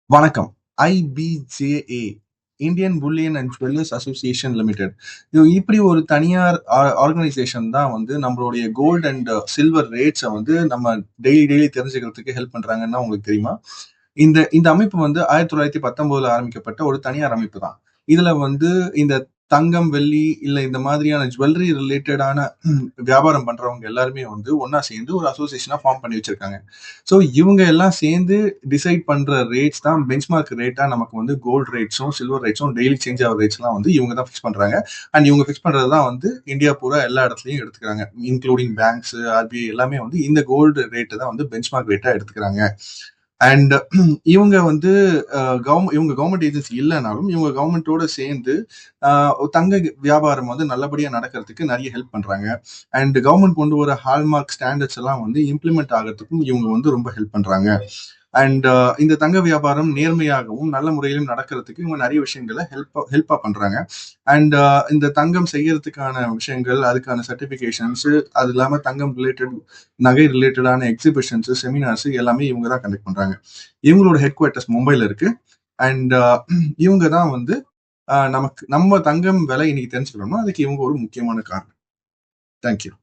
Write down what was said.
வணக்கம். IBJA Indian bullion and jewellers association limited. இப்படி ஒரு தனியார் ஆர்கனைசேஷன் தான் வந்து நம்மளுடைய கோல்ட் அண்ட் சில்வர் ரேட்ஸ வந்து நம்ம டெய்லி டெய்லி தெரிஞ்சுக்கிறதுக்கு ஹெல்ப் பண்றாங்கன்னா உங்களுக்கு தெரியுமா? இந்த இந்த அமைப்பு வந்து 1919ல ஆரம்பிக்கப்பட்ட ஒரு தனியார் அமைப்பு தான். இதுல வந்து இந்த தங்கம், வெள்ளி இல்ல இந்த மாதிரியான ஜுவல்லரி ரிலேட்டடான வியாபாரம் பண்றவங்க எல்லாருமே வந்து ஒண்ணா சேர்ந்து ஒரு அசோசியேஷனா ஃபார்ம் பண்ணி வச்சிருக்காங்க. ஸோ இவங்க எல்லாம் சேர்ந்து டிசைட் பண்ற ரேட்ஸ் தான் பெஞ்ச்மார்க் ரேட்டா நமக்கு வந்து கோல்ட் ரேட்ஸும், சில்வர் ரேட்ஸும் டெய்லி சேஞ்ச் ஆகுற ரேட்ஸ்லாம் வந்து இவங்க தான் ஃபிக்ஸ் பண்றாங்க. அண்ட் இவங்க ஃபிக்ஸ் பண்றது தான் வந்து இந்தியா பூரா எல்லா இடத்துலயும் எடுத்துக்கிறாங்க. இன்க்ளூடிங் பேங்க்ஸ், RBI எல்லாமே வந்து இந்த கோல்டு ரேட்ட தான் வந்து பெஞ்ச்மார்க் ரேட்டா எடுத்துக்கிறாங்க. அண்ட் இவங்க வந்து இவங்க கவர்மெண்ட் ஏஜென்சி இல்லனாலும், இவங்க கவர்மெண்ட்டோட சேர்ந்து தங்க வியாபாரம் வந்து நல்லபடியா நடக்கிறதுக்கு நெறைய ஹெல்ப் பண்றாங்க. அண்ட் கவர்மெண்ட் கொண்டு வர ஹால்மார்க் ஸ்டாண்டர்ட்ஸ் எல்லாம் வந்து இம்ப்ளிமெண்ட் ஆகறதுக்கும் இவங்க வந்து ரொம்ப ஹெல்ப் பண்றாங்க. அண்ட் இந்த தங்க வியாபாரம் நேர்மையாகவும், நல்ல முறையிலும் நடக்கிறதுக்கு இவங்க நெறைய விஷயங்கள ஹெல்ப்பா பண்றாங்க. அண்ட் இந்த தங்கம் செய்யறதுக்கான விஷயங்கள், அதுக்கான சர்டிஃபிகேஷன்ஸ், அது இல்லாம தங்கம் ரிலேட்டட் நகை ரிலேட்டடான எக்ஸிபிஷன்ஸ், செமினார்ஸ் எல்லாமே இவங்க தான் கண்டக்ட் பண்றாங்க. இவங்களோட ஹெட் குவார்ட்டர்ஸ் மும்பைல இருக்கு. அண்ட் இவங்க தான் வந்து நமக்கு நம்ம தங்கம் விலை இன்னைக்கு தெரிஞ்சுக்கணும்னா, அதுக்கு இவங்க ஒரு முக்கியமான காரணம். Thank you.